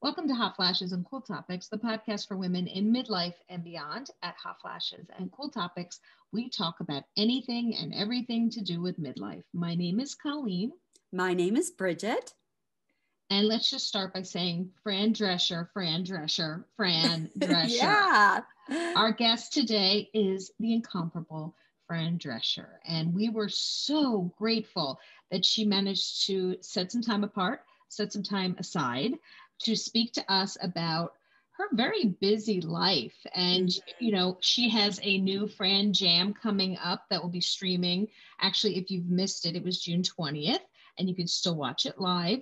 Welcome to Hot Flashes and Cool Topics, the podcast for women in midlife and beyond. At Hot Flashes and Cool Topics, we talk about anything and everything to do with midlife. My name is Colleen. My name is Bridget. And let's just start by saying Fran Drescher, Fran Drescher, Fran Drescher. Yeah. Our guest today is the incomparable Fran Drescher. And we were so grateful that she managed to set some time aside to speak to us about her very busy life. And, she has a new Fran Jam coming up that will be streaming. Actually, if you've missed it, it was June 20th, and you can still watch it live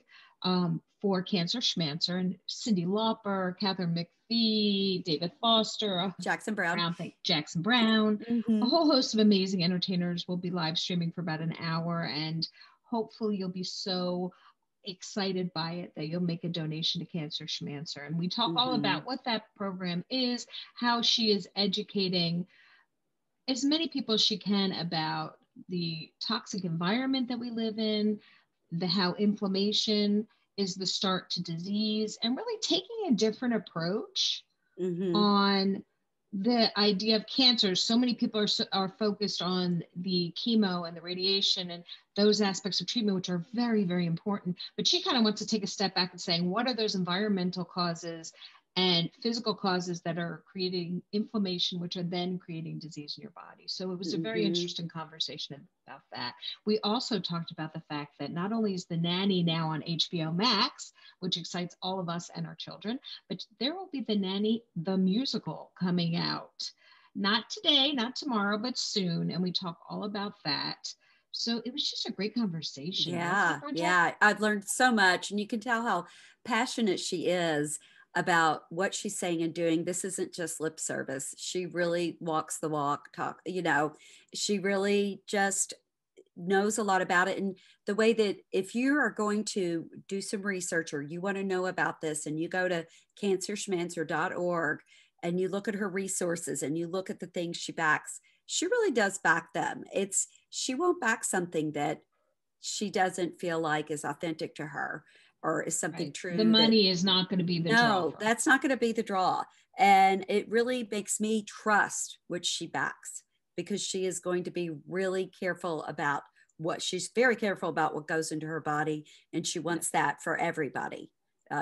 for Cancer Schmancer and Cyndi Lauper, Catherine McPhee, David Foster, Jackson Brown, a whole host of amazing entertainers will be live streaming for about an hour. And hopefully you'll be so excited by it that you'll make a donation to Cancer Schmancer. And we talk all about what that program is, how she is educating as many people as she can about the toxic environment that we live in, how inflammation is the start to disease, and really taking a different approach on the idea of cancer. So many people are focused on the chemo and the radiation and those aspects of treatment, which are very, very important. But she kind of wants to take a step back and saying, what are those environmental causes and physical causes that are creating inflammation, which are then creating disease in your body? So it was a very interesting conversation about that. We also talked about the fact that not only is the Nanny now on HBO Max, which excites all of us and our children, but there will be the Nanny, the musical, coming out. Not today, not tomorrow, but soon. And we talk all about that. So it was just a great conversation. Yeah. I've learned so much, and you can tell how passionate she is about what she's saying and doing. This isn't just lip service. She really walks the walk, she really just knows a lot about it. And the way that if you are going to do some research or you want to know about this, and you go to cancerschmancer.org and you look at her resources and you look at the things she backs, she really does back them. She won't back something that she doesn't feel like is authentic to her or is something true. The money is not going to be the draw. No, that's not going to be the draw. And it really makes me trust what she backs, because she is going to be really careful about she's very careful about what goes into her body. And she wants that for everybody.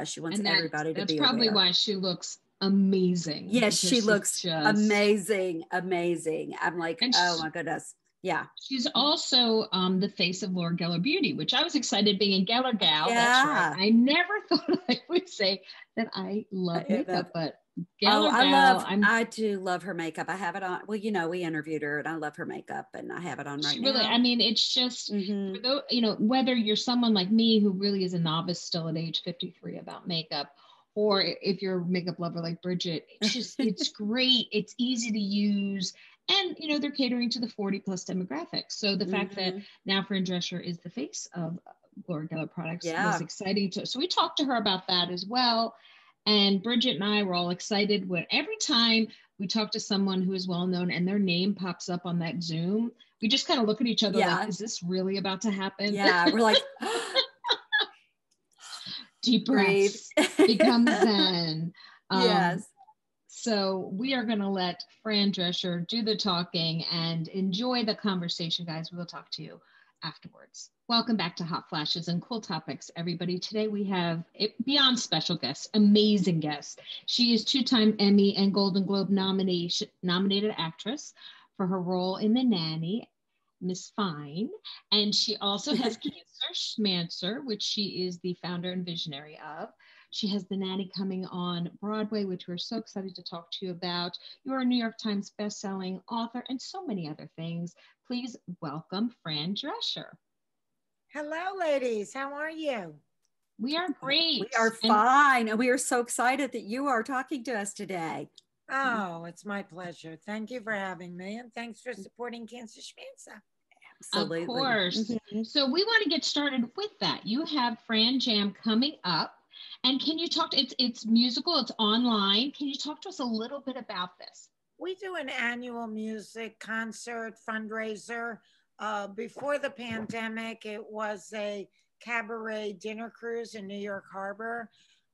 She wants everybody to be aware. That's probably why she looks amazing. Yes, she looks amazing. I'm like, oh my goodness. Yeah. She's also the face of Laura Geller Beauty, which I was excited being a Geller gal. Yeah. That's right. I never thought I would say that I love makeup, but Geller gal. I do love her makeup. I have it on. Well, we interviewed her, and I love her makeup, and I have it on right now. Really, I mean, it's just, for those, whether you're someone like me who really is a novice still at age 53 about makeup, or if you're a makeup lover like Bridget, it's great. It's easy to use. And, they're catering to the 40 plus demographics. So the fact that now Fran Drescher is the face of Laura Geller products was exciting. So we talked to her about that as well. And Bridget and I were all excited when every time we talk to someone who is well-known and their name pops up on that Zoom, we just kind of look at each other like, is this really about to happen? Yeah, we're like, deep breaths, become zen. Yes. So we are going to let Fran Drescher do the talking and enjoy the conversation, guys. We'll talk to you afterwards. Welcome back to Hot Flashes and Cool Topics, everybody. Today we have a beyond special guest, amazing guest. She is two-time Emmy and Golden Globe nominated actress for her role in The Nanny, Miss Fine. And she also has Cancer Schmancer, which she is the founder and visionary of. She has The Nanny coming on Broadway, which we're so excited to talk to you about. You're a New York Times bestselling author and so many other things. Please welcome Fran Drescher. Hello, ladies. How are you? We are great. We are fine. And we are so excited that you are talking to us today. Oh, it's my pleasure. Thank you for having me. And thanks for supporting Cancer Schmancer. Absolutely. Of course. So we want to get started with that. You have Fran Jam coming up. And can you talk to, it's musical, it's online. Can you talk to us a little bit about this? We do an annual music concert fundraiser. Before the pandemic, it was a cabaret dinner cruise in New York Harbor.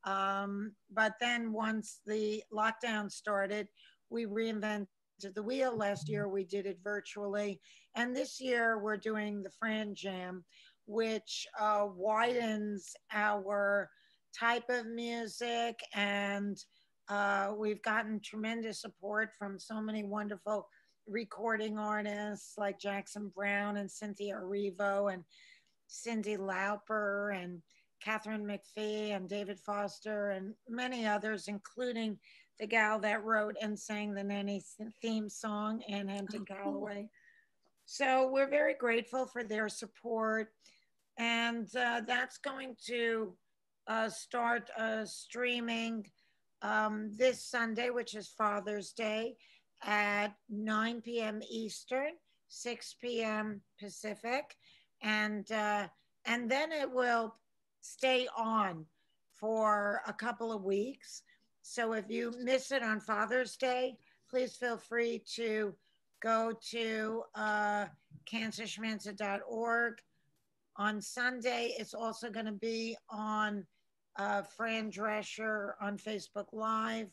But then once the lockdown started, we reinvented the wheel. Last year we did it virtually. And this year we're doing the Fran Jam, which widens our type of music. And we've gotten tremendous support from so many wonderful recording artists like Jackson Brown and Cynthia Erivo and Cindy Lauper and Catherine McPhee and David Foster and many others, including the gal that wrote and sang the Nanny theme song, Ann Hampton Calloway. So we're very grateful for their support. And that's going to start streaming this Sunday, which is Father's Day, at 9 p.m. Eastern, 6 p.m. Pacific. And then it will stay on for a couple of weeks. So if you miss it on Father's Day, please feel free to go to cancerschmancer.org. On Sunday, it's also going to be on Fran Drescher on Facebook Live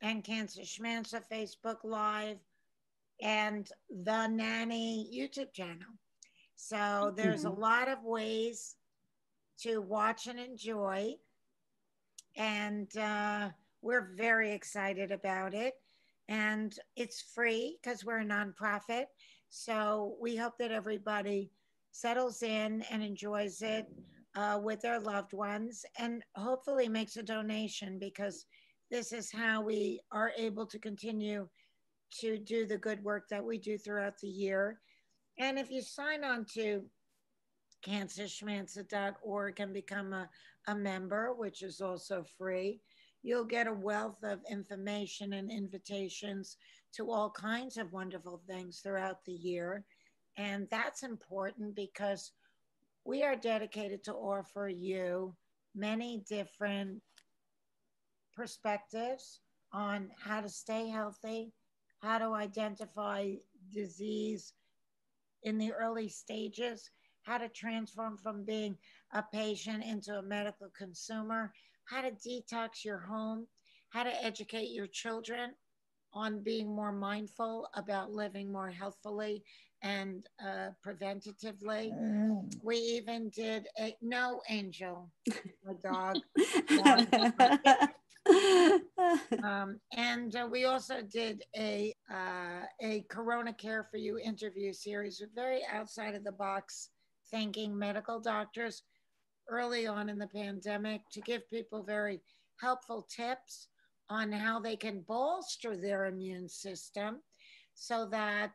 and Cancer Schmancer Facebook Live and the Nanny YouTube channel. So there's a lot of ways to watch and enjoy. And we're very excited about it. And it's free because we're a nonprofit. So we hope that everybody settles in and enjoys it with their loved ones and hopefully makes a donation, because this is how we are able to continue to do the good work that we do throughout the year. And if you sign on to cancerschmancer.org and become a member, which is also free, you'll get a wealth of information and invitations to all kinds of wonderful things throughout the year. And that's important because we are dedicated to offer you many different perspectives on how to stay healthy, how to identify disease in the early stages, how to transform from being a patient into a medical consumer, how to detox your home, how to educate your children on being more mindful about living more healthfully and preventatively. We even did a no Angel, a dog. And we also did a Corona Care for You interview series with very outside of the box thinking medical doctors early on in the pandemic to give people very helpful tips on how they can bolster their immune system so that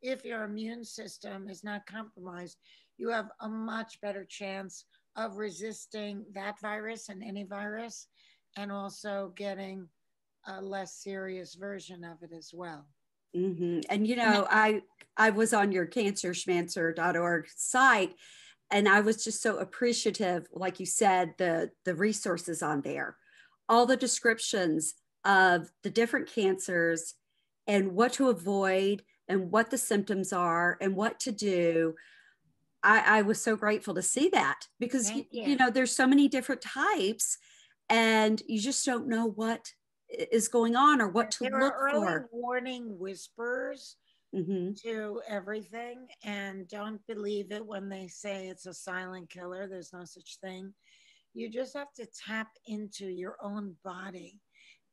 if your immune system is not compromised, you have a much better chance of resisting that virus and any virus, and also getting a less serious version of it as well. Mm-hmm. And, you know, I was on your cancerschmancer.org site, and I was just so appreciative, like you said, the resources on there, all the descriptions of the different cancers and what to avoid and what the symptoms are and what to do. I was so grateful to see that, because, you know, there's so many different types and you just don't know what is going on or what to look for. There are early warning whispers to everything, and don't believe it when they say it's a silent killer. There's no such thing. You just have to tap into your own body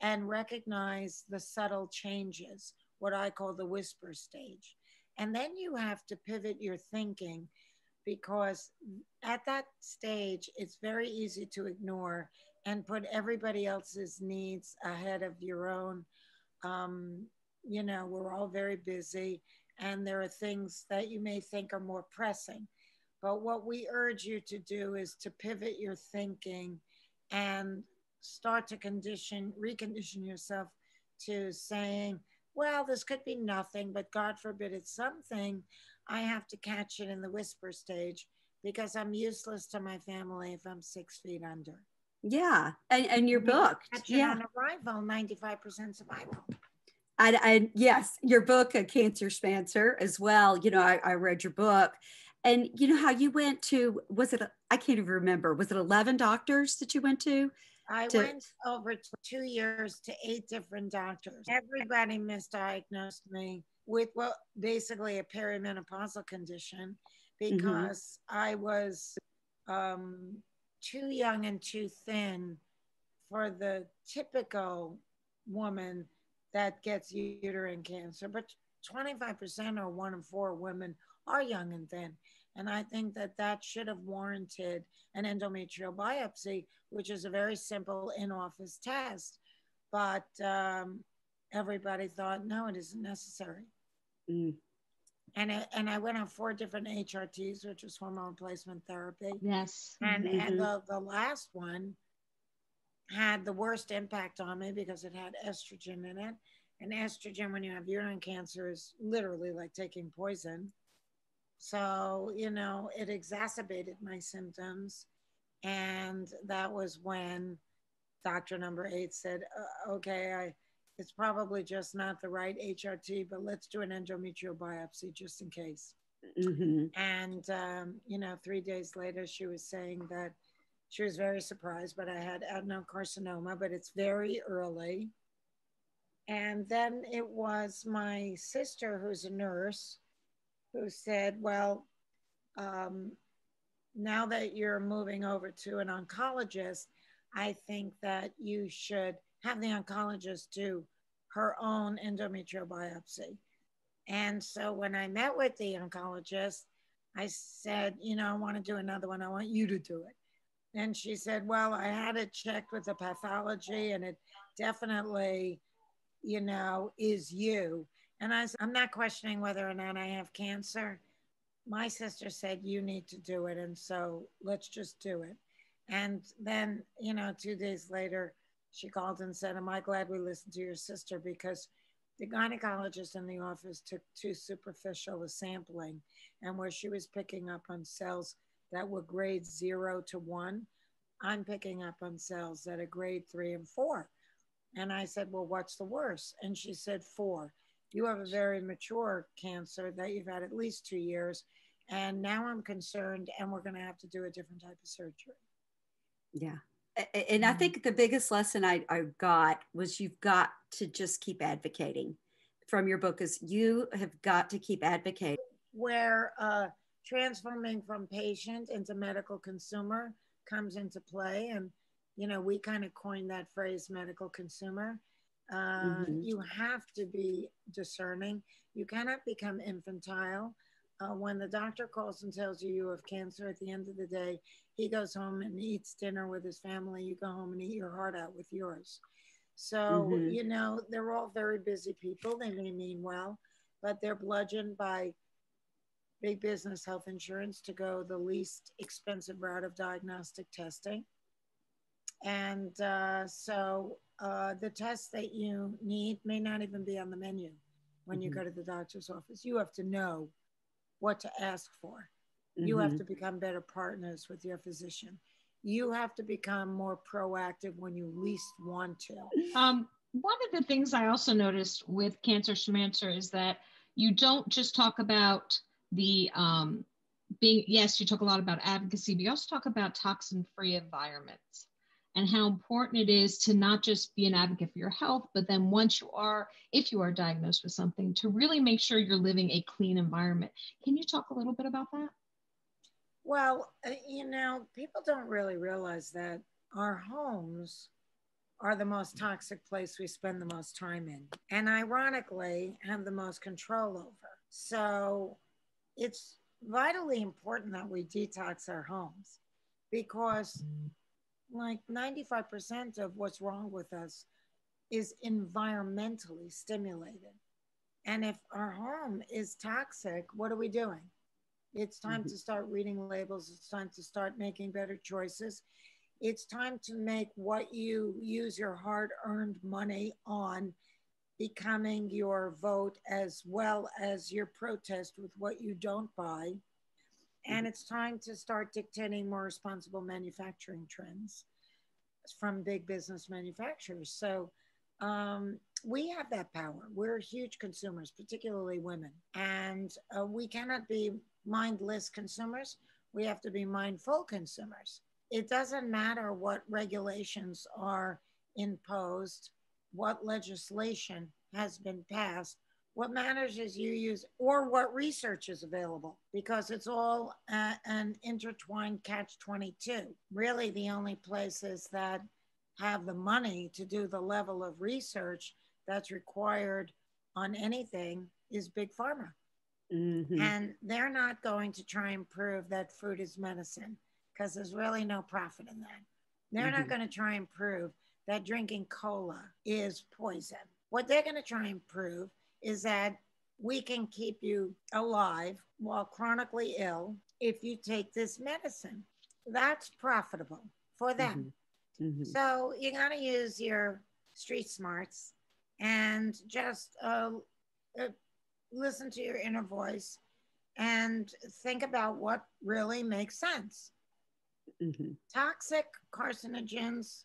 and recognize the subtle changes, what I call the whisper stage. And then you have to pivot your thinking, because at that stage, it's very easy to ignore and put everybody else's needs ahead of your own. You know, we're all very busy, and there are things that you may think are more pressing. But what we urge you to do is to pivot your thinking and start to recondition yourself to saying, well, this could be nothing, but God forbid it's something. I have to catch it in the whisper stage, because I'm useless to my family if I'm 6 feet under. Yeah. And your book. On arrival, 95% survival. Yes, your book, Cancer Schmancer, as well. You know, I read your book, And you know how you went to, was it, I can't even remember, was it 11 doctors that you went to? I went over 2 years to 8 different doctors. Everybody misdiagnosed me with what basically a perimenopausal condition because I was too young and too thin for the typical woman that gets uterine cancer. But 25% or 1 in 4 women are young and thin. And I think that that should have warranted an endometrial biopsy, which is a very simple in office test. But everybody thought, no, it isn't necessary. Mm. And I went on 4 different HRTs, which was hormone replacement therapy. Yes. And the last one had the worst impact on me because it had estrogen in it. And estrogen, when you have uterine cancer, is literally like taking poison. So, you know, it exacerbated my symptoms. And that was when doctor number 8 said, okay, it's probably just not the right HRT, but let's do an endometrial biopsy just in case. And, you know, 3 days later, she was saying that she was very surprised, but I had adenocarcinoma, but it's very early. And then it was my sister, who's a nurse, who said, well, now that you're moving over to an oncologist, I think that you should have the oncologist do her own endometrial biopsy. And so when I met with the oncologist, I said, you know, I want to do another one. I want you to do it. And she said, well, I had it checked with the pathology and it definitely, you know, is you. And I said, I'm not questioning whether or not I have cancer. My sister said, you need to do it. And so let's just do it. And then, you know, 2 days later, she called and said, am I glad we listened to your sister? Because the gynecologist in the office took too superficial a sampling. And where she was picking up on cells that were grade 0 to 1, I'm picking up on cells that are grade 3 and 4. And I said, well, what's the worst? And she said, 4. You have a very mature cancer that you've had at least 2 years. And now I'm concerned, and we're going to have to do a different type of surgery. Yeah. And I think the biggest lesson I got was you've got to just keep advocating. From your book is you have got to keep advocating. Where transforming from patient into medical consumer comes into play. And, you know, we kind of coined that phrase, medical consumer. You have to be discerning. You cannot become infantile. When the doctor calls and tells you you have cancer, at the end of the day, he goes home and eats dinner with his family. You go home and eat your heart out with yours. So, you know, they're all very busy people. They may mean well, but they're bludgeoned by big business health insurance to go the least expensive route of diagnostic testing. And so the tests that you need may not even be on the menu when you go to the doctor's office. You have to know what to ask for. You have to become better partners with your physician. You have to become more proactive when you least want to. One of the things I also noticed with Cancer Schmancer is that you don't just talk about the being, yes, you talk a lot about advocacy, but you also talk about toxin-free environments and how important it is to not just be an advocate for your health, but then once you are, if you are diagnosed with something, to really make sure you're living a clean environment. Can you talk a little bit about that? Well, you know, people don't really realize that our homes are the most toxic place we spend the most time in, and ironically have the most control over. So it's vitally important that we detox our homes, because like 95% of what's wrong with us is environmentally stimulated. And if our home is toxic, what are we doing? It's time to start reading labels. It's time to start making better choices. It's time to make what you use your hard-earned money on becoming your vote, as well as your protest with what you don't buy. And it's time to start dictating more responsible manufacturing trends from big business manufacturers. So we have that power. We're huge consumers, particularly women, and we cannot be mindless consumers. We have to be mindful consumers. It doesn't matter what regulations are imposed, what legislation has been passed. What matters is you use, or what research is available, because it's all an intertwined catch 22. Really, the only places that have the money to do the level of research that's required on anything is big pharma. Mm-hmm. And they're not going to try and prove that food is medicine, because there's really no profit in that. They're not going to try and prove that drinking cola is poison. What they're going to try and prove is that we can keep you alive while chronically ill if you take this medicine. That's profitable for them. So you got to use your street smarts and just listen to your inner voice and think about what really makes sense. Toxic carcinogens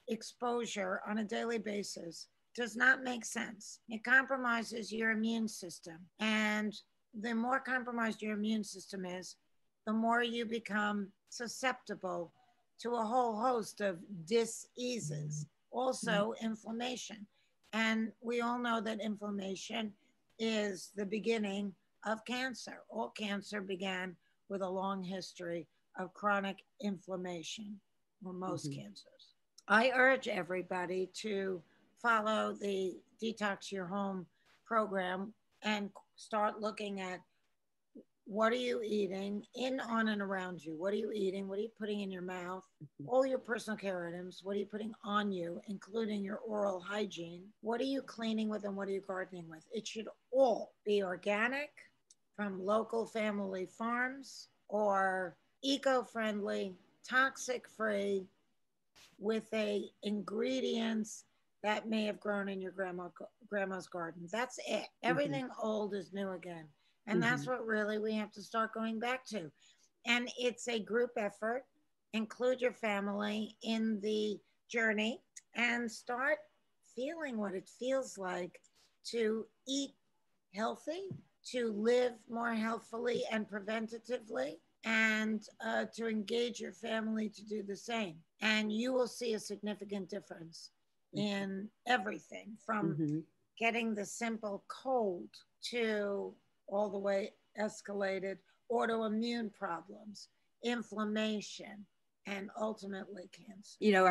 exposure on a daily basis does not make sense. It compromises your immune system. And the more compromised your immune system is, the more you become susceptible to a whole host of diseases, also inflammation. And we all know that inflammation is the beginning of cancer. All cancer began with a long history of chronic inflammation, or most cancers. I urge everybody to follow the Detox Your Home program and start looking at what are you eating in, on, and around you. What are you eating? What are you putting in your mouth? All your personal care items. What are you putting on you, including your oral hygiene? What are you cleaning with and what are you gardening with? It should all be organic, from local family farms, or eco-friendly, toxic-free, with a ingredients that may have grown in your grandma's garden. That's it. Everything old is new again. And that's what really we have to start going back to. And it's a group effort. Include your family in the journey and start feeling what it feels like to eat healthy, to live more healthfully and preventatively, and to engage your family to do the same. And you will see a significant difference in everything, from getting the simple cold to all the way escalated autoimmune problems, inflammation, and ultimately cancer. You know,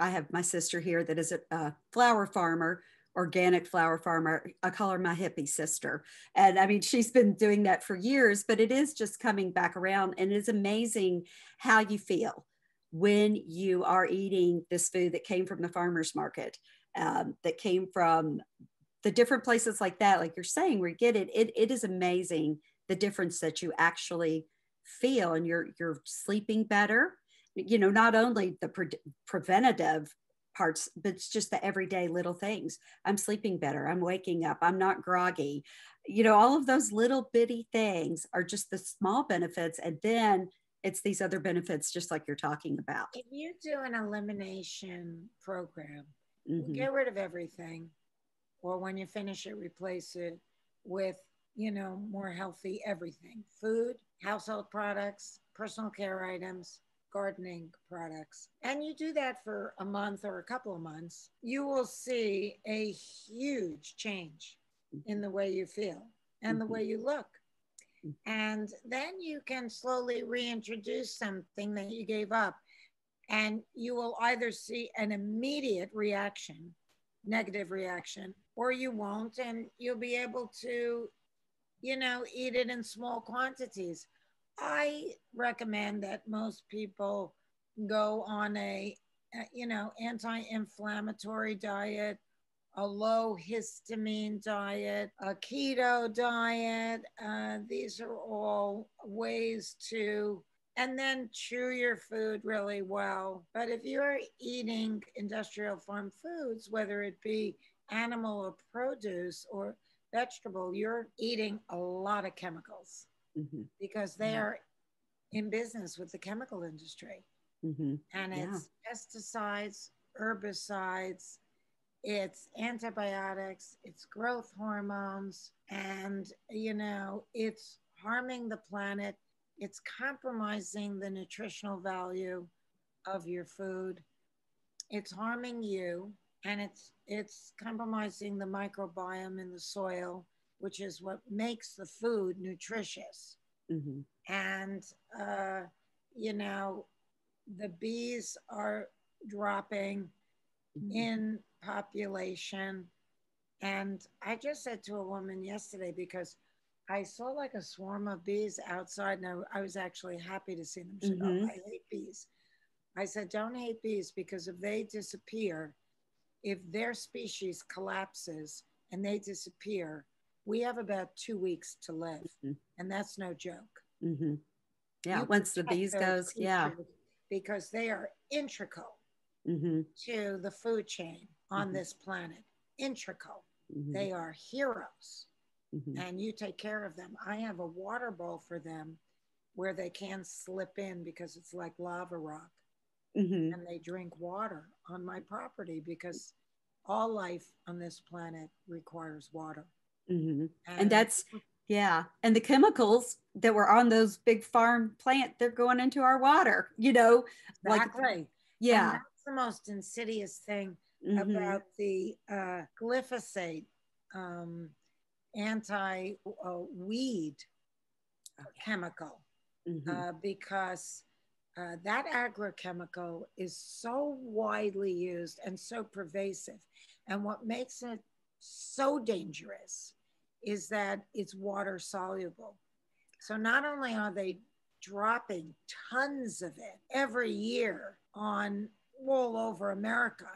I have my sister here that is a flower farmer, organic flower farmer. I call her my hippie sister. And I mean, she's been doing that for years, but it is just coming back around. And it's amazing how you feel when you are eating this food that came from the farmer's market, that came from the different places like that, like you're saying, where you get it. It is amazing the difference that you actually feel, and you're sleeping better. You know, not only the preventative parts, but it's just the everyday little things. I'm sleeping better. I'm waking up. I'm not groggy. You know, all of those little bitty things are just the small benefits. And then it's these other benefits, just like you're talking about. If you do an elimination program, get rid of everything, or when you finish it, replace it with, you know, more healthy everything: food, household products, personal care items, gardening products. And you do that for a month or a couple of months, you will see a huge change in the way you feel and the way you look. And then you can slowly reintroduce something that you gave up, and you will either see an immediate reaction, negative reaction, or you won't, and you'll be able to, you know, eat it in small quantities. I recommend that most people go on a you know, anti-inflammatory diet, a low histamine diet, a keto diet. These are all ways to, and then chew your food really well. But if you're eating industrial farm foods, whether it be animal or produce or vegetable, you're eating a lot of chemicals because they are in business with the chemical industry. And it's pesticides, herbicides, it's antibiotics, it's growth hormones, and, it's harming the planet. It's compromising the nutritional value of your food. It's harming you, and it's compromising the microbiome in the soil, which is what makes the food nutritious. Mm-hmm. And you know, the bees are dropping in population. And I just said to a woman yesterday, because I saw like a swarm of bees outside, and I was actually happy to see them. She said, "Oh, I hate bees." I said, "Don't hate bees, because if they disappear, if their species collapses and they disappear, we have about 2 weeks to live." And that's no joke. Mm-hmm. Yeah, You once the protect bees those goes, yeah. creatures because they are integral Mm-hmm. to the food chain on Mm-hmm. this planet. Integral. Mm-hmm. They are heroes. Mm-hmm. And you take care of them. I have a water bowl for them where they can slip in because it's like lava rock. Mm-hmm. And they drink water on my property because all life on this planet requires water. Mm-hmm. And that's, yeah. And the chemicals that were on those big farm plant, they're going into our water, Exactly. Like, yeah. And that's the most insidious thing about the glyphosate anti-weed chemical, because that agrochemical is so widely used and so pervasive. And what makes it so dangerous is that it's water soluble. So not only are they dropping tons of it every year on all over America,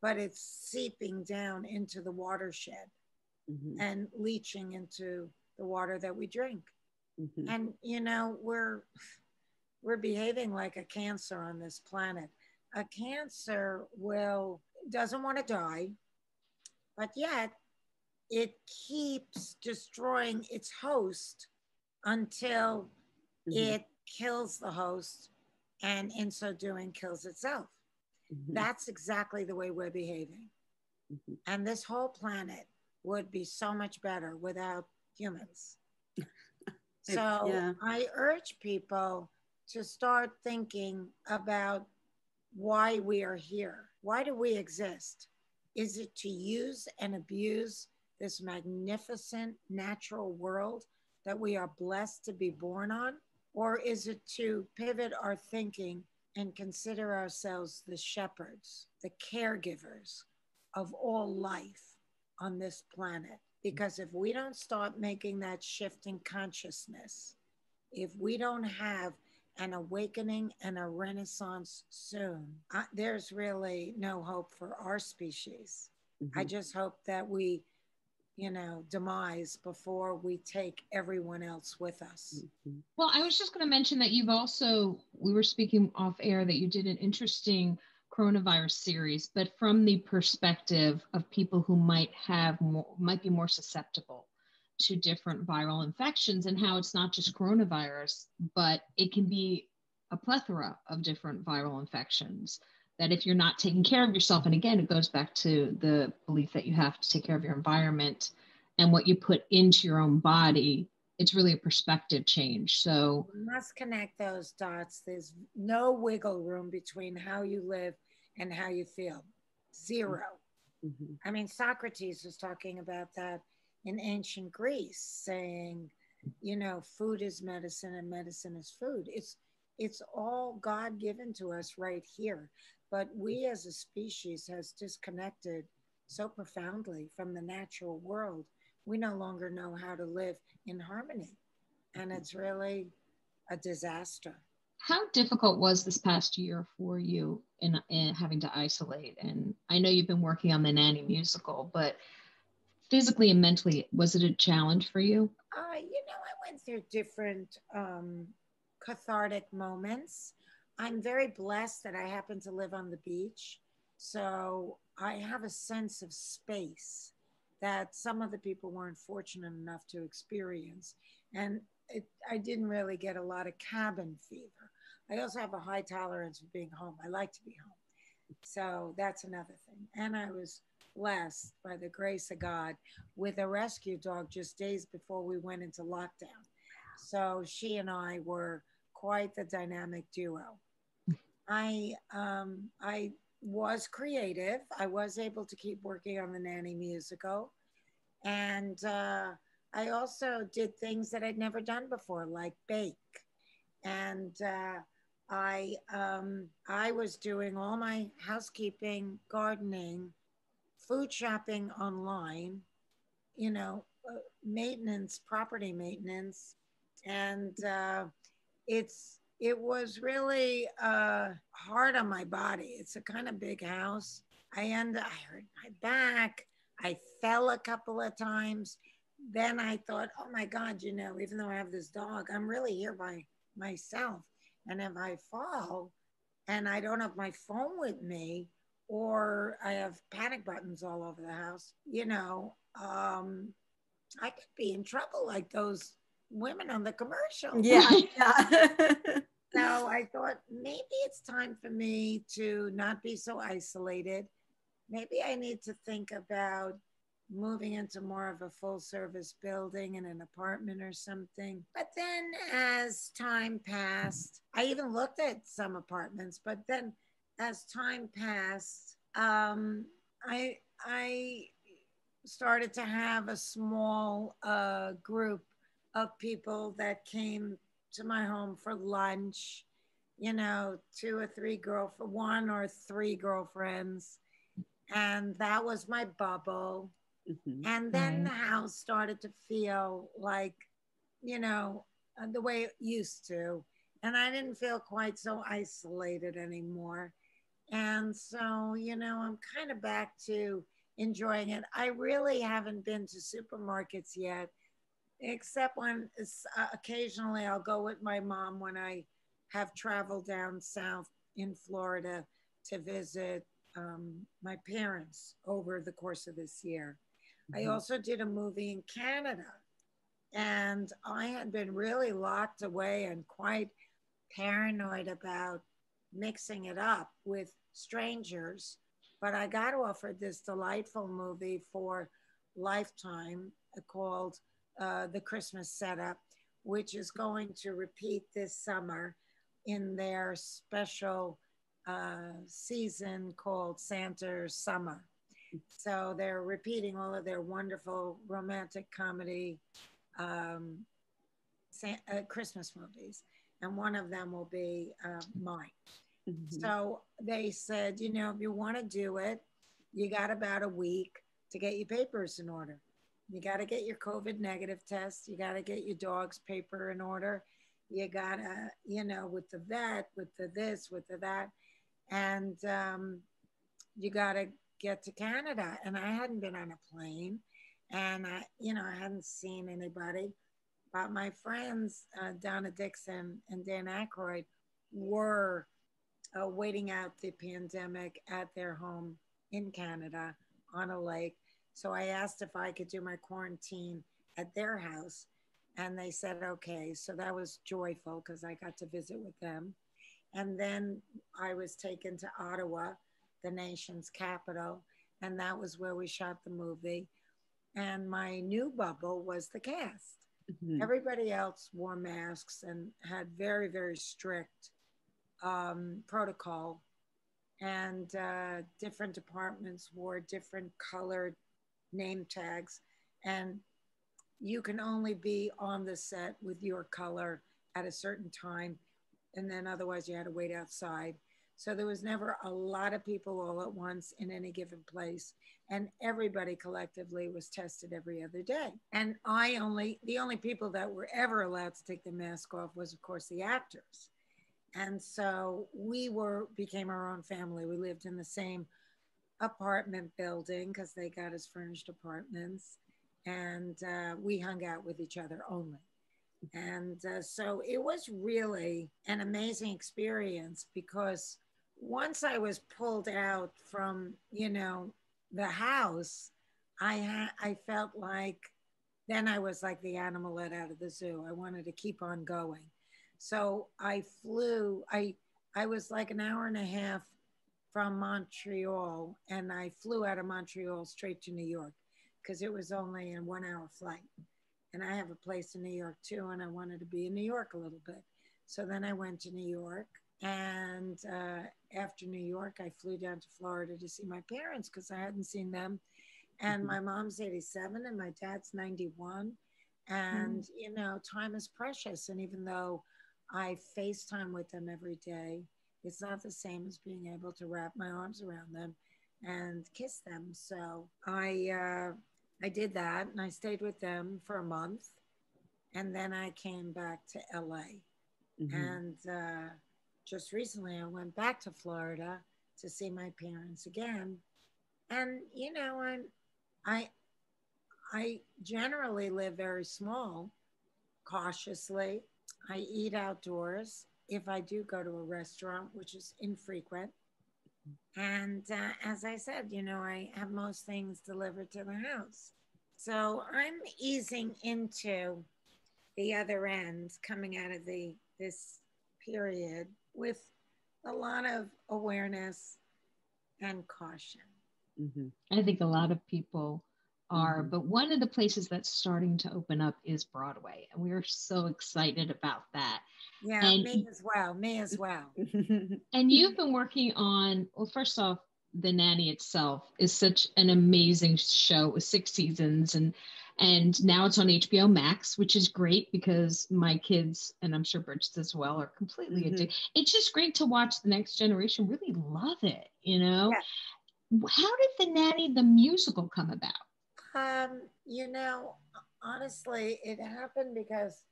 but it's seeping down into the watershed and leaching into the water that we drink. And we're behaving like a cancer on this planet. A cancer doesn't want to die, but yet it keeps destroying its host until it kills the host, and in so doing kills itself. That's exactly the way we're behaving. And this whole planet would be so much better without humans. So yeah. I urge people to start thinking about why we are here. Why do we exist? Is it to use and abuse this magnificent natural world that we are blessed to be born on? Or is it to pivot our thinking and consider ourselves the shepherds, the caregivers of all life on this planet? Because if we don't start making that shift in consciousness, if we don't have an awakening and a renaissance soon, there's really no hope for our species. I just hope that we, demise before we take everyone else with us. Well, I was just going to mention that we were speaking off air that you did an interesting coronavirus series, but from the perspective of people who might be more susceptible to different viral infections, and how it's not just coronavirus, but it can be a plethora of different viral infections. That if you're not taking care of yourself, and again, it goes back to the belief that you have to take care of your environment and what you put into your own body, it's really a perspective change. So you must connect those dots. There's no wiggle room between how you live and how you feel. Zero. I mean, Socrates was talking about that in ancient Greece, saying, food is medicine and medicine is food. It's all God given to us right here. But we as a species has disconnected so profoundly from the natural world. We no longer know how to live in harmony. And it's really a disaster. How difficult was this past year for you in having to isolate? And I know you've been working on the Nanny musical, but physically and mentally, was it a challenge for you? I went through different cathartic moments. I'm very blessed that I happen to live on the beach. So I have a sense of space that some of the people weren't fortunate enough to experience. And I didn't really get a lot of cabin fever. I also have a high tolerance of being home. I like to be home. So that's another thing. And I was blessed by the grace of God with a rescue dog just days before we went into lockdown. So she and I were quite the dynamic duo. I was creative. I was able to keep working on the Nanny musical, and I also did things that I'd never done before, like bake. And I was doing all my housekeeping, gardening, food shopping online, maintenance, property maintenance, and it was really hard on my body. It's a kind of big house. I hurt my back. I fell a couple of times. Then I thought, oh my God, even though I have this dog, I'm really here by myself. And if I fall and I don't have my phone with me, or I have panic buttons all over the house, I could be in trouble like those women on the commercial. Yeah. Yeah. So I thought maybe it's time for me to not be so isolated. Maybe I need to think about moving into more of a full service building in an apartment or something. But then as time passed, I even looked at some apartments, but then as time passed, I started to have a small group of people that came to my home for lunch, two or three one or three girlfriends. And that was my bubble. Mm-hmm. And then the house started to feel like, the way it used to. And I didn't feel quite so isolated anymore. And so, I'm kind of back to enjoying it. I really haven't been to supermarkets yet, except when occasionally I'll go with my mom when I have traveled down south in Florida to visit my parents over the course of this year. Mm-hmm. I also did a movie in Canada, and I had been really locked away and quite paranoid about mixing it up with strangers. But I got offered this delightful movie for Lifetime called The Christmas Setup, which is going to repeat this summer in their special season called Santa's Summer. So they're repeating all of their wonderful romantic comedy Christmas movies. And one of them will be mine. Mm-hmm. So they said, if you want to do it, you got about a week to get your papers in order. You got to get your COVID negative test. You got to get your dog's paper in order. You got to, with the vet, with the this, with the that. And you got to get to Canada. And I hadn't been on a plane. And, I hadn't seen anybody. But my friends, Donna Dixon and Dan Aykroyd, were waiting out the pandemic at their home in Canada on a lake. So I asked if I could do my quarantine at their house, and they said, okay. So that was joyful because I got to visit with them. And then I was taken to Ottawa, the nation's capital, and that was where we shot the movie. And my new bubble was the cast. Mm-hmm. Everybody else wore masks and had very, very strict protocol, and different departments wore different colored name tags, and you can only be on the set with your color at a certain time, and then otherwise you had to wait outside. So there was never a lot of people all at once in any given place, and everybody collectively was tested every other day. And the only people that were ever allowed to take the mask off was, of course, the actors. And so we became our own family. We lived in the same apartment building because they got us furnished apartments, and we hung out with each other only. And so it was really an amazing experience, because once I was pulled out from, the house, I felt like then I was like the animal let out of the zoo. I wanted to keep on going. So I flew. I was like an hour and a half from Montreal, and I flew out of Montreal straight to New York because it was only a 1 hour flight. And I have a place in New York too, and I wanted to be in New York a little bit. So then I went to New York, and after New York, I flew down to Florida to see my parents because I hadn't seen them. And my mom's 87 and my dad's 91. And, you know, time is precious. And even though I FaceTime with them every day, it's not the same as being able to wrap my arms around them and kiss them. So I did that and I stayed with them for a month. And then I came back to LA. And just recently I went back to Florida to see my parents again. And, you know, I, I generally live very small, cautiously. I eat outdoors if I do go to a restaurant, which is infrequent. And as I said, you know, I have most things delivered to the house. So I'm easing into the other end, coming out of this period with a lot of awareness and caution. I think a lot of people are, but one of the places that's starting to open up is Broadway, and we're so excited about that. Yeah, and me as well. Me as well. And you've been working on, well, first off, The Nanny itself is such an amazing show with 6 seasons, and now it's on HBO Max, which is great because my kids, and I'm sure Bridget's as well, are completely addicted. It's just great to watch the next generation really love it, you know? Yeah. How did The Nanny, the musical, come about? You know, honestly, it happened because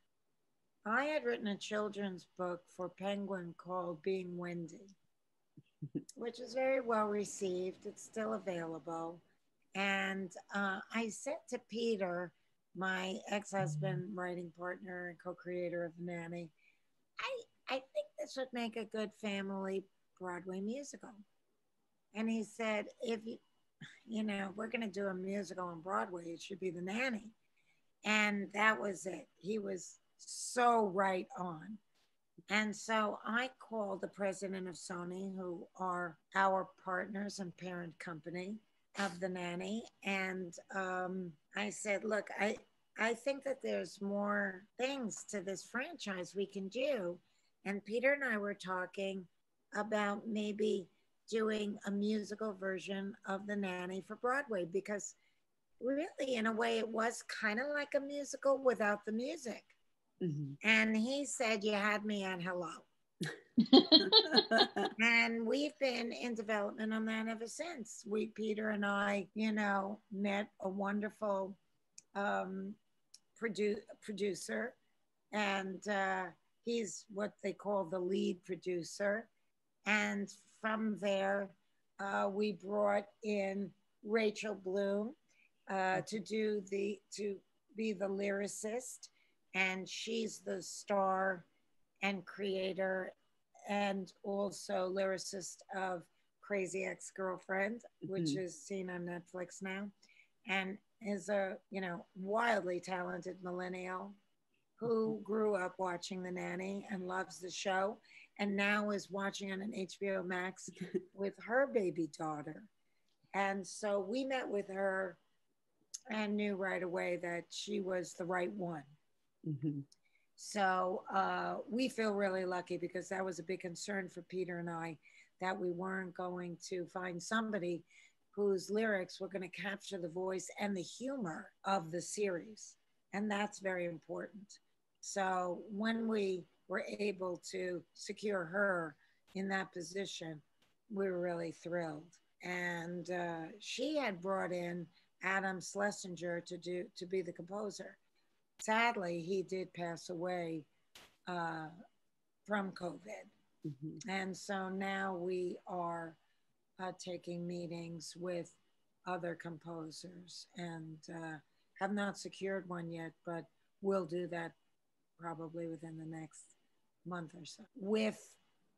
I had written a children's book for Penguin called Being Wendy, which is very well received. It's still available. And I said to Peter, my ex-husband, writing partner and co-creator of The Nanny, I think this would make a good family Broadway musical. And he said, if you know, we're going to do a musical on Broadway, it should be The Nanny. And that was it. He was so right on. And so I called the president of Sony, who are our partners and parent company of The Nanny. And I said, look, I think that there's more things to this franchise we can do. And Peter and I were talking about maybe doing a musical version of The Nanny for Broadway, because really, in a way, it was kind of like a musical without the music. And he said, you had me at hello. And we've been in development on that ever since. Peter and I, you know, met a wonderful producer, and he's what they call the lead producer. And from there, we brought in Rachel Bloom to be the lyricist, and she's the star and creator and also lyricist of Crazy Ex-Girlfriend, which is seen on Netflix now, and is a, you know, wildly talented millennial who grew up watching The Nanny and loves the show, and now is watching on an HBO Max with her baby daughter. And so we met with her and knew right away that she was the right one. So we feel really lucky, because that was a big concern for Peter and I, that we weren't going to find somebody whose lyrics were going to capture the voice and the humor of the series. And that's very important. So when we were able to secure her in that position, we were really thrilled. And she had brought in Adam Schlesinger to be the composer. Sadly, he did pass away from COVID. And so now we are taking meetings with other composers, and have not secured one yet, but we'll do that probably within the next month or so. With,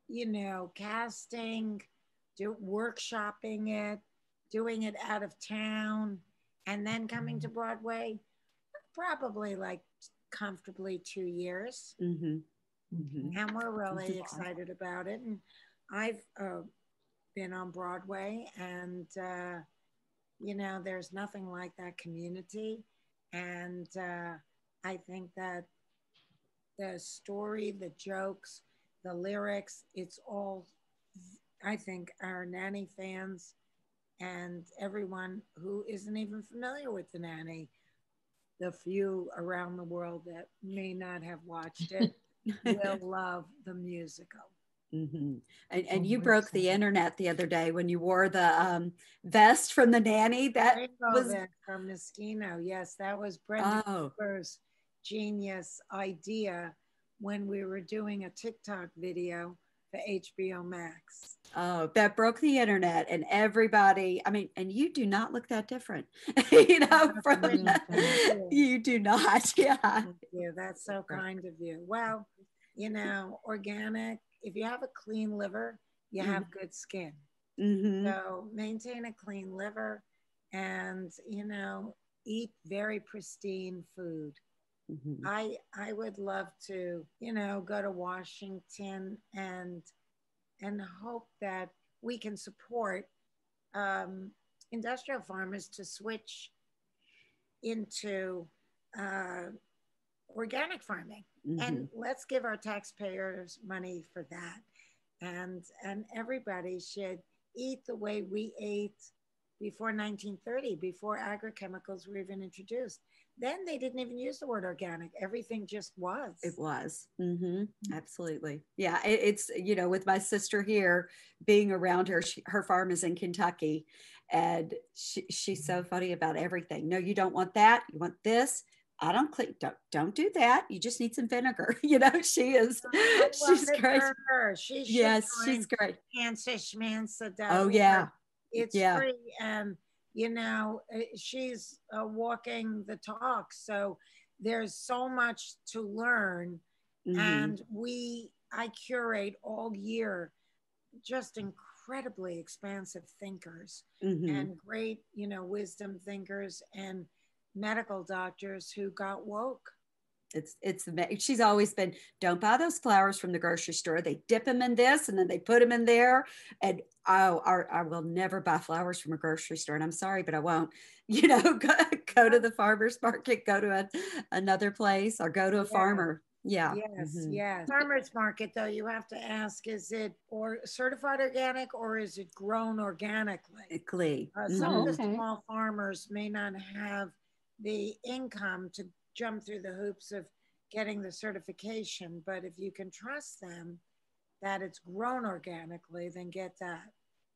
you know, casting, workshopping it, doing it out of town, and then coming to Broadway, probably like comfortably 2 years. And we're really excited about it. And I've been on Broadway, and you know, there's nothing like that community. And I think that the story, the jokes, the lyrics, it's all, I think, our Nanny fans and everyone who isn't even familiar with the Nanny, the few around the world that may not have watched it, will love the musical. Mm-hmm. And you broke the internet the other day when you wore the vest from the Nanny. That Rainbow was Vest from Moschino. Yes, that was Brenda Cooper's genius idea when we were doing a TikTok video for HBO Max. Oh, that broke the internet, and everybody, I mean, and you do not look that different, you know, from you do not. Yeah. Thank you. That's so kind of you. Well, you know, organic, if you have a clean liver, you have good skin. Mm-hmm. So maintain a clean liver and, you know, eat very pristine food. Mm-hmm. I would love to, you know, go to Washington and hope that we can support industrial farmers to switch into organic farming. Mm-hmm. And let's give our taxpayers money for that. And everybody should eat the way we ate before 1930, before agrochemicals were even introduced. Then they didn't even use the word organic. Everything just was. It was. Mm-hmm. Absolutely. Yeah. It's, you know, with my sister here, being around her, her farm is in Kentucky, and she's so funny about everything. No, you don't want that. You want this. I don't click. Don't do that. You just need some vinegar. You know, she is. She's great. Yes, she's great. Schmancer. Oh yeah. It's free, and you know, she's walking the talk. So there's so much to learn. Mm-hmm. And I curate all year just incredibly expansive thinkers, mm-hmm. and great, you know, wisdom thinkers and medical doctors who got woke. It's she's always been, don't buy those flowers from the grocery store. They dip them in this and then they put them in there. And I will never buy flowers from a grocery store. And I'm sorry, but I won't. You know, go to the farmer's market, go to another place, or go to a farmer. Yeah. Yes, mm-hmm. Yes. Farmer's market, though, you have to ask, is it certified organic or is it grown organically? Some of the small farmers may not have the income to jump through the hoops of getting the certification, but if you can trust them that it's grown organically, then get that.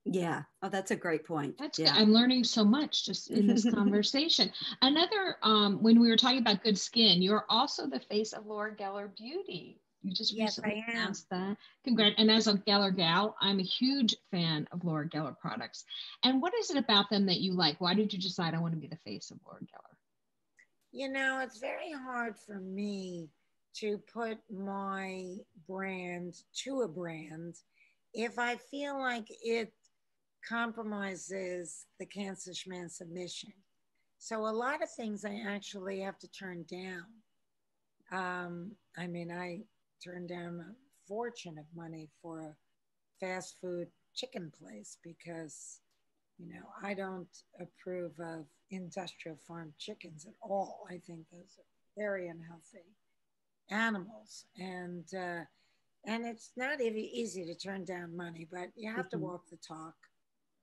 Yeah. Oh, that's a great point. That's good. I'm learning so much just in this conversation. Another, when we were talking about good skin, you're also the face of Laura Geller Beauty. You just recently announced that. Congrats. And as a Geller gal, I'm a huge fan of Laura Geller products. And what is it about them that you like? Why did you decide I want to be the face of Laura Geller? You know, it's very hard for me to put my brand to a brand if I feel like it compromises the Cancer Schmancer mission. So a lot of things I actually have to turn down. I mean, I turned down a fortune of money for a fast food chicken place because, you know, I don't approve of industrial farm chickens at all. I think those are very unhealthy animals, and it's not even easy to turn down money, but you have to walk the talk.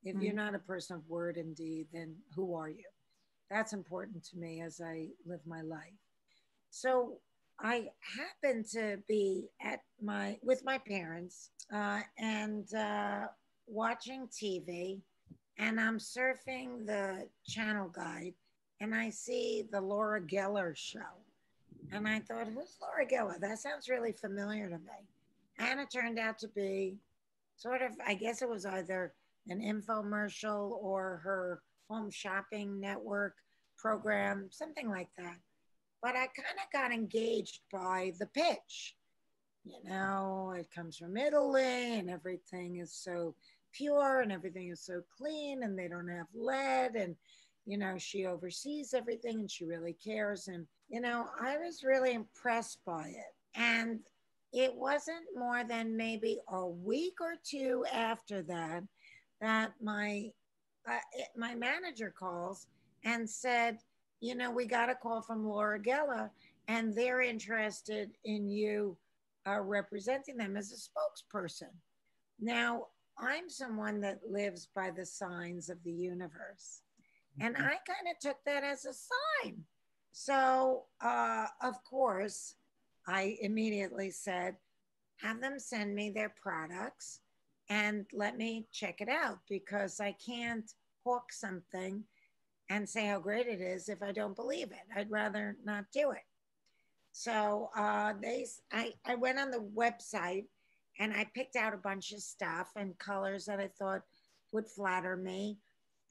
If you're not a person of word and deed, then who are you? That's important to me as I live my life. So I happened to be with my parents and watching TV, and I'm surfing the channel guide, and I see the Laura Geller show. And I thought, who's Laura Geller? That sounds really familiar to me. And it turned out to be sort of, I guess it was either an infomercial or her home shopping network program, something like that. But I kind of got engaged by the pitch. You know, it comes from Italy and everything is so pure and everything is so clean and they don't have lead, and you know, she oversees everything and she really cares. And you know, I was really impressed by it. And it wasn't more than maybe a week or two after that that my manager calls and said, you know, we got a call from Laura Geller, and they're interested in you representing them as a spokesperson. Now, I'm someone that lives by the signs of the universe, and I kind of took that as a sign. So, of course, I immediately said, have them send me their products and let me check it out, because I can't hawk something and say how great it is if I don't believe it. I'd rather not do it. So I went on the website and I picked out a bunch of stuff and colors that I thought would flatter me.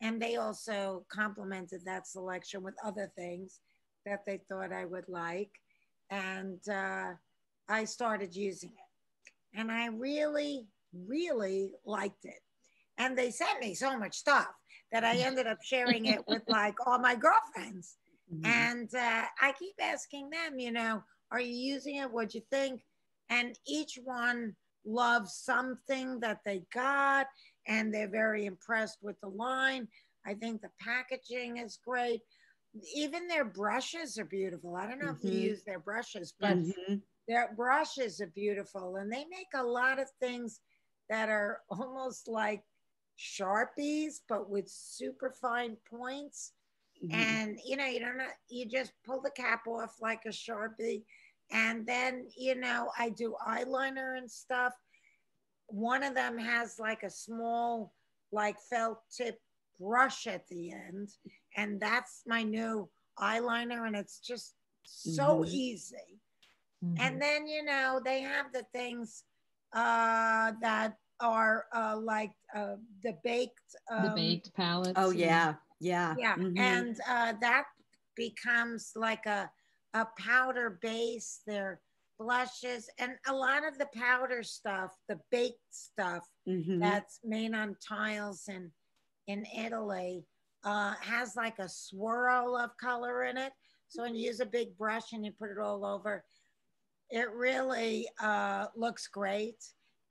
And they also complemented that selection with other things that they thought I would like. And I started using it. And I really, really liked it. And they sent me so much stuff that I ended up sharing it with like all my girlfriends. Mm-hmm. And I keep asking them, you know, are you using it? What'd you think? And each one loves something that they got, and they're very impressed with the line. I think the packaging is great. Even their brushes are beautiful. I don't know if you use their brushes, but their brushes are beautiful. And they make a lot of things that are almost like Sharpies, but with super fine points. And you know, you just pull the cap off like a Sharpie. And then, you know, I do eyeliner and stuff. One of them has like a small, like felt tip brush at the end. And that's my new eyeliner. And it's just so easy. And then, you know, they have the things that are like the baked palettes. Oh, yeah. Yeah. Yeah. And that becomes like a powder base. They're blushes, and a lot of the powder stuff, the baked stuff that's made on tiles in Italy has like a swirl of color in it. So when you use a big brush and you put it all over, it really looks great.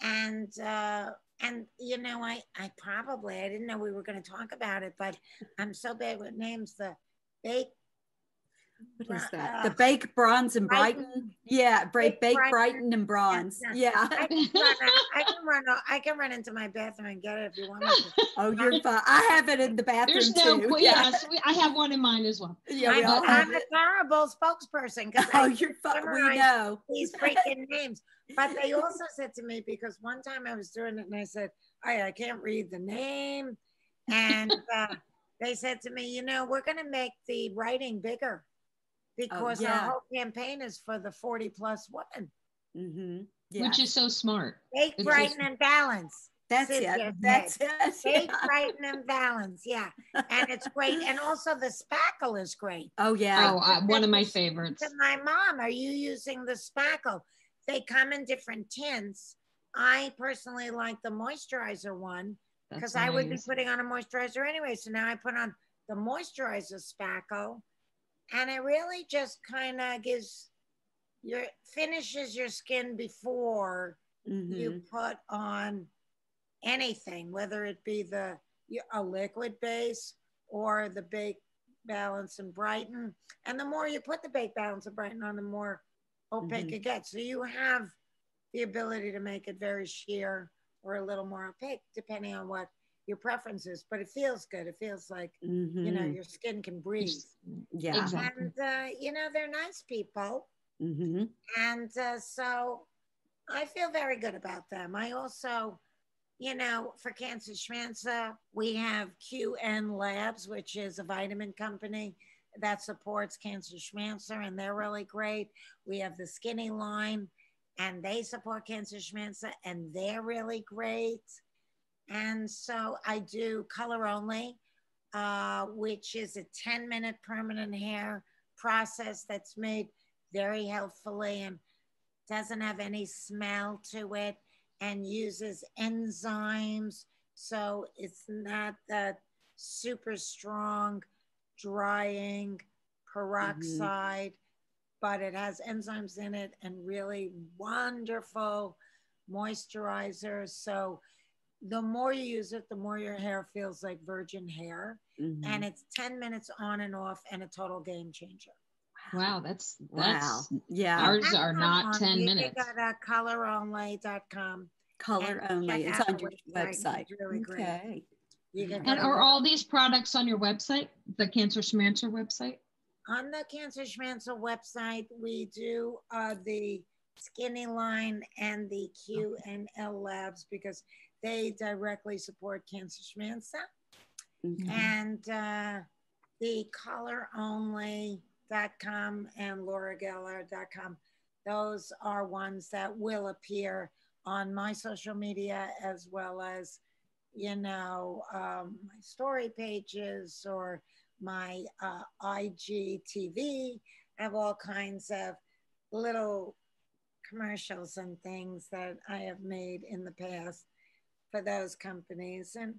And you know, I didn't know we were going to talk about it, but I'm so bad with names. The baked, what is that? The Bake Bronze and Brighten. Yeah, Bake Brighten and Bronze. Yeah. I can run into my bathroom and get it if you want me to. Oh, you're fine. I have it in the bathroom. There's no too. Yes, I have one in mine as well. Yeah, I'm a terrible spokesperson because you're fine. We know these freaking names. But they also said to me, because one time I was doing it and I said, I can't read the name. And they said to me, you know, we're going to make the writing bigger because our whole campaign is for the 40 plus women. Which is so smart. Bake, brighten, and balance. That's it. That's it. Bake, brighten, and balance. Yeah. And it's great. And also the spackle is great. Oh, yeah. Oh, one of my favorites. To my mom, are you using the spackle? They come in different tints. I personally like the moisturizer one because I would be putting on a moisturizer anyway. So now I put on the moisturizer spackle, and it really just kind of finishes your skin before you put on anything, whether it be a liquid base or the Bake Balance and Brighten. And the more you put the Bake Balance and Brighten on, the more opaque it gets. So you have the ability to make it very sheer or a little more opaque, depending on what your preference is. But it feels good. It feels like, you know, your skin can breathe. Yeah. Exactly. And, you know, they're nice people. And so I feel very good about them. I also, you know, for Cancer Schmancer, we have QN Labs, which is a vitamin company that supports Cancer Schmancer, and they're really great. We have the Skinny line, and they support Cancer Schmancer, and they're really great. And so I do Color Only, which is a 10-minute permanent hair process that's made very healthfully and doesn't have any smell to it and uses enzymes. So it's not that super strong drying peroxide, but it has enzymes in it and really wonderful moisturizer. So the more you use it, the more your hair feels like virgin hair. And it's 10 minutes on and off and a total game changer. Wow, that's yeah. Ours are not 10 minutes. You got coloronly.com. Color only. It's on your website. It's really great. And are all these products on your website, the Cancer Schmancer website? On the Cancer Schmancer website, we do the Skinny line and the Q&L labs because they directly support Cancer Schmancer. And the coloronly.com and laurageller.com, those are ones that will appear on my social media as well as, you know, my story pages or my IGTV. Have all kinds of little commercials and things that I have made in the past for those companies. And,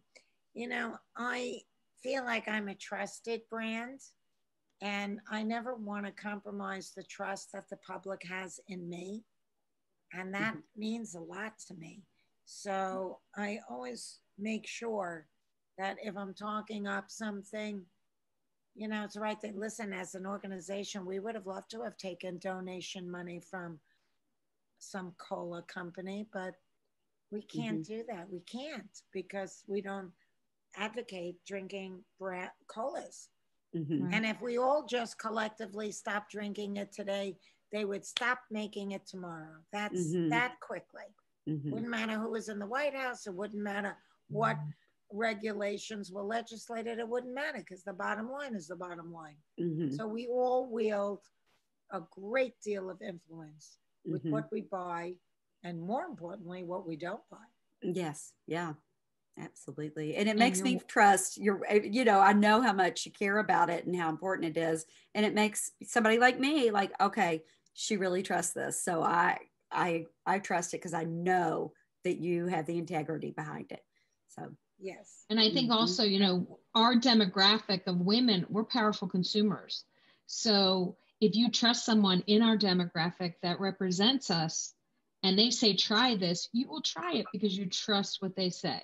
you know, I feel like I'm a trusted brand and I never want to compromise the trust that the public has in me. And that means a lot to me. So I always make sure that if I'm talking up something, you know, it's the right thing. Listen, as an organization, we would have loved to have taken donation money from some cola company, but we can't do that. We can't because we don't advocate drinking colas. And if we all just collectively stop drinking it today, they would stop making it tomorrow. That's that quickly. Wouldn't matter who was in the White House. It wouldn't matter what regulations were legislated. It wouldn't matter because the bottom line is the bottom line. So we all wield a great deal of influence with what we buy and more importantly, what we don't buy. Yes. Yeah. Absolutely. And it makes me trust you know, I know how much you care about it and how important it is. And it makes somebody like me like, okay, she really trusts this. So I trust it because I know that you have the integrity behind it. So, yes. And I think also, you know, our demographic of women, we're powerful consumers. So if you trust someone in our demographic that represents us and they say, try this, you will try it because you trust what they say.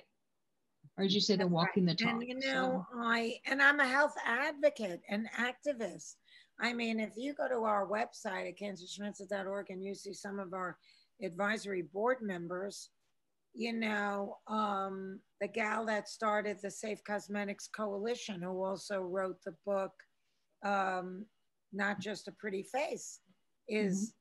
Or as you say, they're walking the talk. And you know, I'm a health advocate and activist. I mean, if you go to our website at cancerschmancer.org and you see some of our advisory board members, you know, the gal that started the Safe Cosmetics Coalition, who also wrote the book, Not Just a Pretty Face, is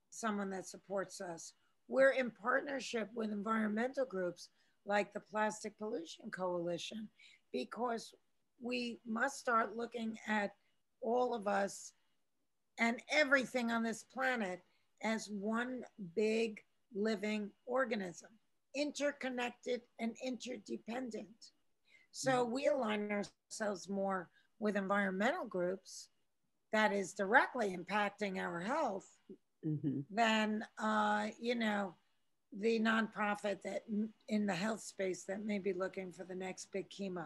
someone that supports us. We're in partnership with environmental groups like the Plastic Pollution Coalition, because we must start looking at all of us and everything on this planet as one big living organism, interconnected and interdependent. So we align ourselves more with environmental groups that is directly impacting our health than, you know, the nonprofit that in the health space that may be looking for the next big chemo.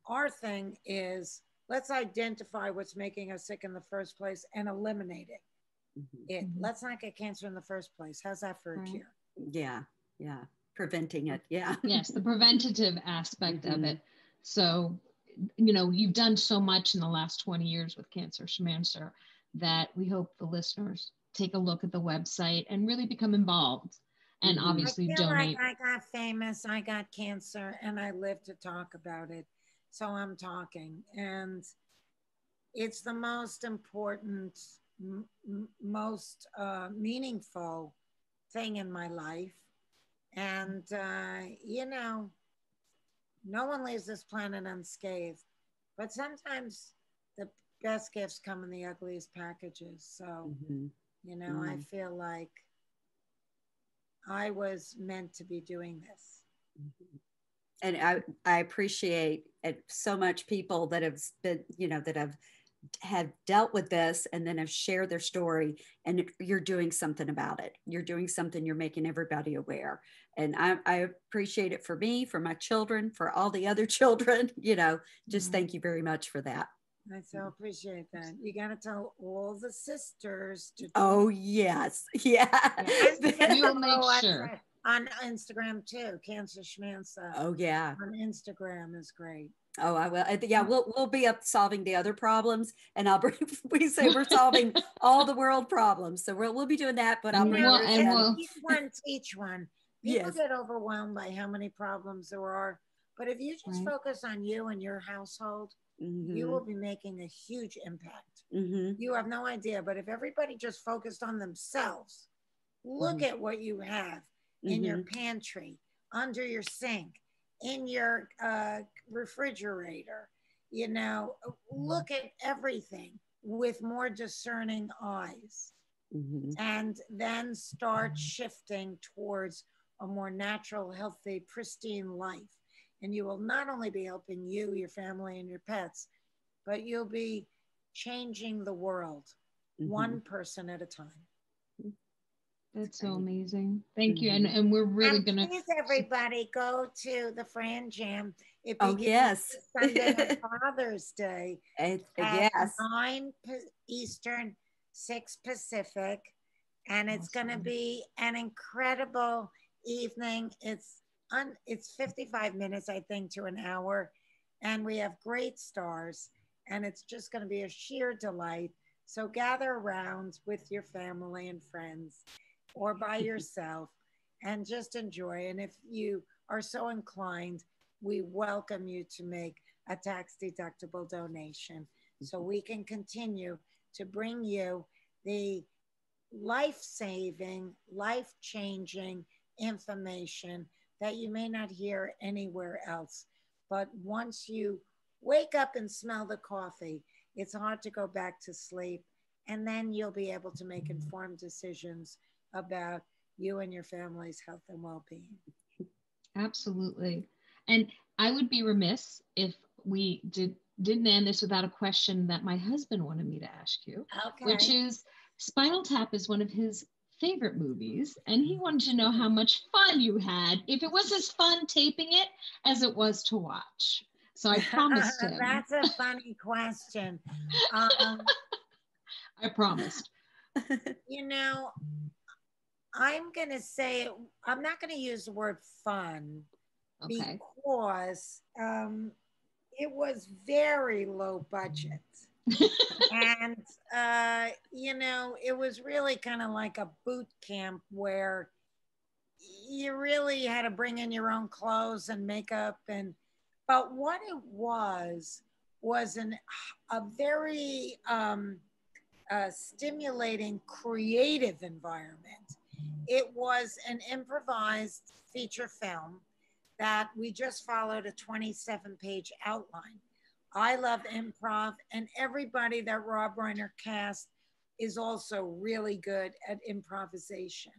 Our thing is, let's identify what's making us sick in the first place and eliminate it. Let's not get cancer in the first place. How's that for a cure? Yeah. Yeah. Preventing it. Yeah. Yes. The preventative aspect of it. So, you know, you've done so much in the last 20 years with Cancer Schmancer that we hope the listeners take a look at the website and really become involved and obviously donate. Like I got famous, I got cancer, and I live to talk about it. So I'm talking. And it's the most important, most meaningful thing in my life. And, you know, no one leaves this planet unscathed. But sometimes the best gifts come in the ugliest packages. So, you know, I feel like I was meant to be doing this. And I appreciate it so much people that have been, you know, that have dealt with this and then have shared their story, and you're doing something about it. You're doing something, you're making everybody aware. And I appreciate it for me, for my children, for all the other children, you know, just thank you very much for that. I so appreciate that. You got to tell all the sisters to. Oh, yes. Yeah. We'll make sure. On Instagram too. Cancer Schmancer. Oh yeah. On Instagram is great. Oh, I will. Yeah, we'll be up solving the other problems, and I'll bring. We say we're solving all the world problems, so we'll be doing that. But I'll bring yours in. Each one teach one. People get overwhelmed by how many problems there are, but if you just focus on you and your household, you will be making a huge impact. You have no idea, but if everybody just focused on themselves, look at what you have in your pantry, under your sink, in your refrigerator, you know, look at everything with more discerning eyes, and then start shifting towards a more natural, healthy, pristine life. And you will not only be helping you, your family, and your pets, but you'll be changing the world one person at a time. That's so amazing. Thank you. And we're really going to. Please, everybody, go to the Fran Jam. It yes. Sunday on Father's Day. Yes. 9 Eastern, 6 Pacific. And it's going to be an incredible evening. It's 55 minutes, I think, to an hour. And we have great stars. And it's just going to be a sheer delight. So gather around with your family and friends, or by yourself, and just enjoy. And if you are so inclined, we welcome you to make a tax-deductible donation so we can continue to bring you the life-saving, life-changing information that you may not hear anywhere else. But once you wake up and smell the coffee, it's hard to go back to sleep. And then you'll be able to make informed decisions about you and your family's health and well-being. Absolutely. And I would be remiss if we didn't end this without a question that my husband wanted me to ask you, which is, Spinal Tap is one of his favorite movies, and he wanted to know how much fun you had, if it was as fun taping it as it was to watch. So I promised him. That's a funny question. I promised. You know, I'm going to say, I'm not going to use the word fun, because it was very low budget. And, you know, it was really kind of like a boot camp where you really had to bring in your own clothes and makeup. But what it was a very stimulating, creative environment. It was an improvised feature film that we just followed a 27-page outline. I love improv, and everybody that Rob Reiner cast is also really good at improvisation.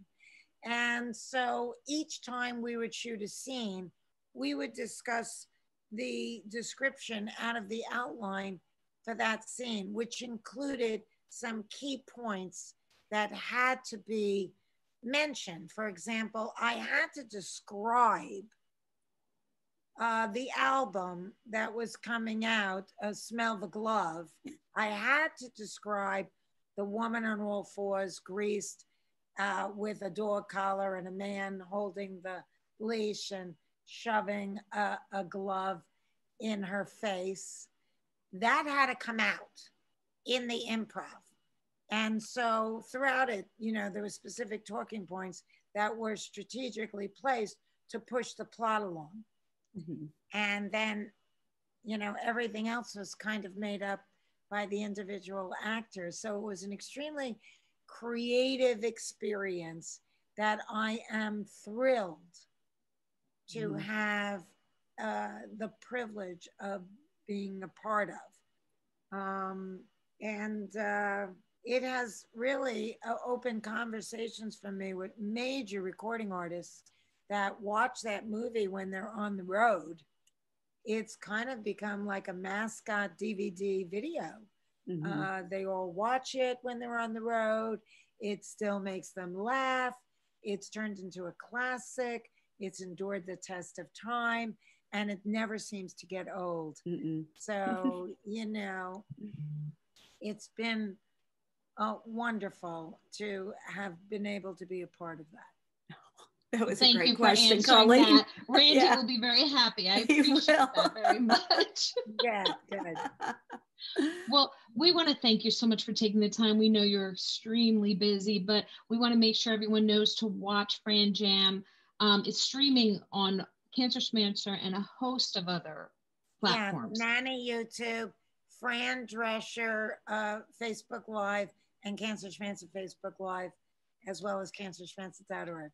And so each time we would shoot a scene, we would discuss the description out of the outline for that scene, which included some key points that had to be mentioned. For example, I had to describe the album that was coming out, Smell the Glove. I had to describe the woman on all fours, greased, with a dog collar and a man holding the leash and shoving a glove in her face. That had to come out in the improv. And so throughout it, you know, there were specific talking points that were strategically placed to push the plot along. And then, you know, everything else was kind of made up by the individual actors. So it was an extremely creative experience that I am thrilled to have the privilege of being a part of. It has really opened conversations for me with major recording artists that watch that movie when they're on the road. It's kind of become like a mascot DVD video. They all watch it when they're on the road. It still makes them laugh. It's turned into a classic. It's endured the test of time, and it never seems to get old. So, you know, it's been wonderful to have been able to be a part of that. That was Thank a great you question, for answering Colleen. that. Randy will be very happy. I appreciate that very much. Yeah, good. Well, we want to thank you so much for taking the time. We know you're extremely busy, but we want to make sure everyone knows to watch Fran Jam. It's streaming on Cancer Schmancer and a host of other platforms. Yeah, Nanny YouTube, Fran Drescher Facebook Live, and Cancer Schmancer Facebook Live, as well as cancerschmancer.org.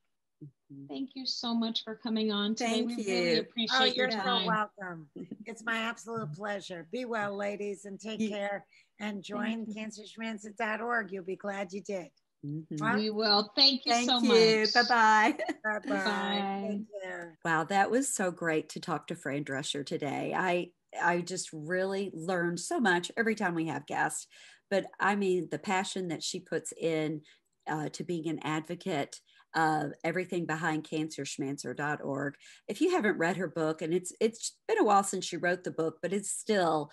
Thank you so much for coming on today. Thank we you. really appreciate your You're time. so welcome. It's my absolute pleasure. Be well, ladies, and take care. And join cancerschmancer.org. You'll be glad you did. We will. Thank you so much. Bye-bye. Bye. Take care. Wow, that was so great to talk to Fran Drescher today. I just really learned so much every time we have guests. But I mean, the passion that she puts in to being an advocate, everything behind cancerschmancer.org. If you haven't read her book, and it's been a while since she wrote the book, but it's still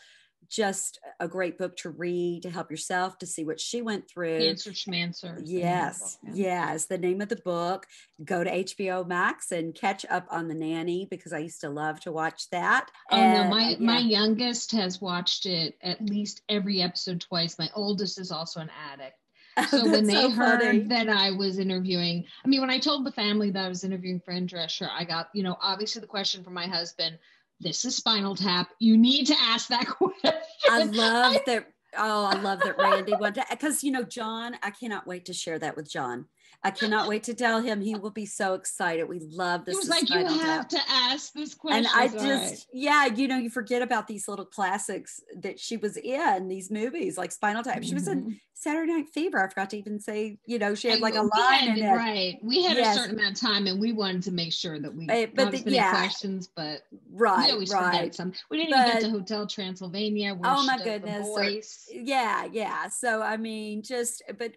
just a great book to read, to help yourself, to see what she went through. Cancer Schmancer. Yes, yes, the name of the book. Go to HBO Max and catch up on the Nanny, because I used to love to watch that. Oh no, my youngest has watched it at least every episode twice. My oldest is also an addict. So when they heard that I was interviewing, I mean, when I told the family that I was interviewing Fran Drescher, I got, obviously the question from my husband, this is Spinal Tap. You need to ask that question. I love that. Oh, I love that Randy wanted to, because, John, I cannot wait to share that with John. I cannot wait to tell him. He will be so excited. We love this. He was like, you have to ask this question. And I just, you forget about these little classics that she was in, these movies like Spinal Tap. She was in Saturday Night Fever. I forgot to even say, she had like a line in it. Right. We had a certain amount of time, and we wanted to make sure that we got as many questions, but we always forget some. We didn't even get to Hotel Transylvania. Where oh my goodness. Yeah. So, I mean,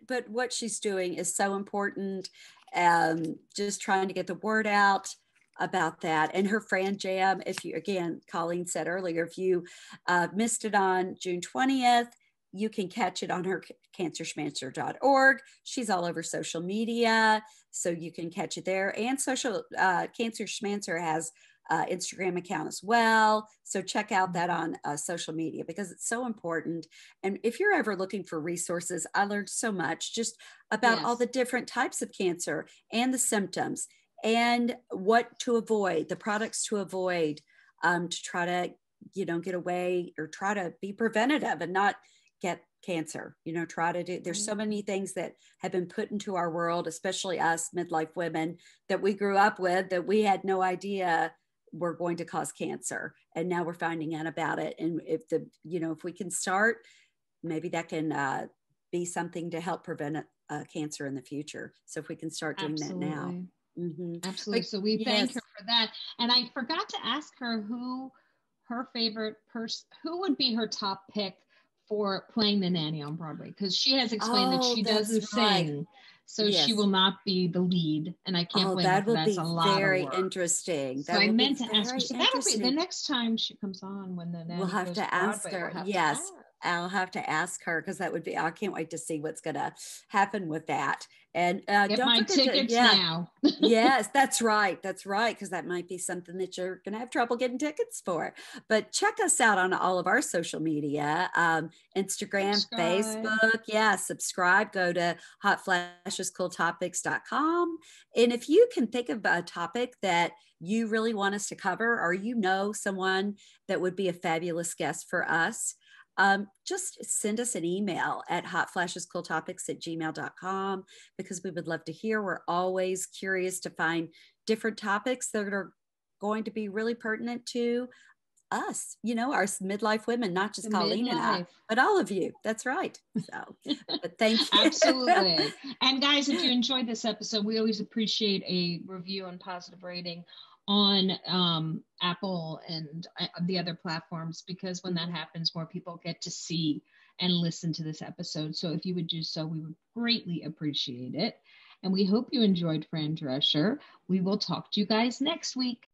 but what she's doing is so important. Just trying to get the word out about that. And her Fran Jam, Colleen said earlier, if you missed it on June 20th, you can catch it on her cancerschmancer.org. She's all over social media, so you can catch it there. And Cancer Schmancer has Instagram account as well. So check out that on social media, because it's so important. And if you're ever looking for resources, I learned so much just about all the different types of cancer and the symptoms and what to avoid, the products to avoid, to try to, get away or try to be preventative and not get cancer, try to do, there's so many things that have been put into our world, especially us midlife women that we grew up with, that we had no idea were going to cause cancer. And now we're finding out about it. And if we can start, maybe that can be something to help prevent cancer in the future. So if we can start doing that now. Absolutely. So we thank her for that. And I forgot to ask her who her favorite person, who would be her top pick for playing the nanny on Broadway, because she has explained that she doesn't sing, so she will not be the lead, and I can't blame her. That will that's be a lot very of work. Interesting. So I meant to ask her. So that'll be the next time she comes on, when the nanny we'll have goes to ask Broadway, her. Yes, I'll have to ask her, because that would be. I can't wait to see what's going to happen with that. And get don't my forget tickets now. Yes, that's right. That's right. Because that might be something that you're going to have trouble getting tickets for. But check us out on all of our social media, Instagram, Facebook. Yeah, subscribe. Go to hotflashescooltopics.com. And if you can think of a topic that you really want us to cover, or someone that would be a fabulous guest for us, just send us an email at hotflashescooltopics@gmail.com, because we would love to hear. We're always curious to find different topics that are going to be really pertinent to us, our midlife women, not just Colleen and I, but all of you. That's right. So, but thank you. Absolutely. And guys, if you enjoyed this episode, we always appreciate a review and positive rating on Apple and the other platforms, because when that happens, more people get to see and listen to this episode. So if you would do so, we would greatly appreciate it. And we hope you enjoyed Fran Drescher. We will talk to you guys next week.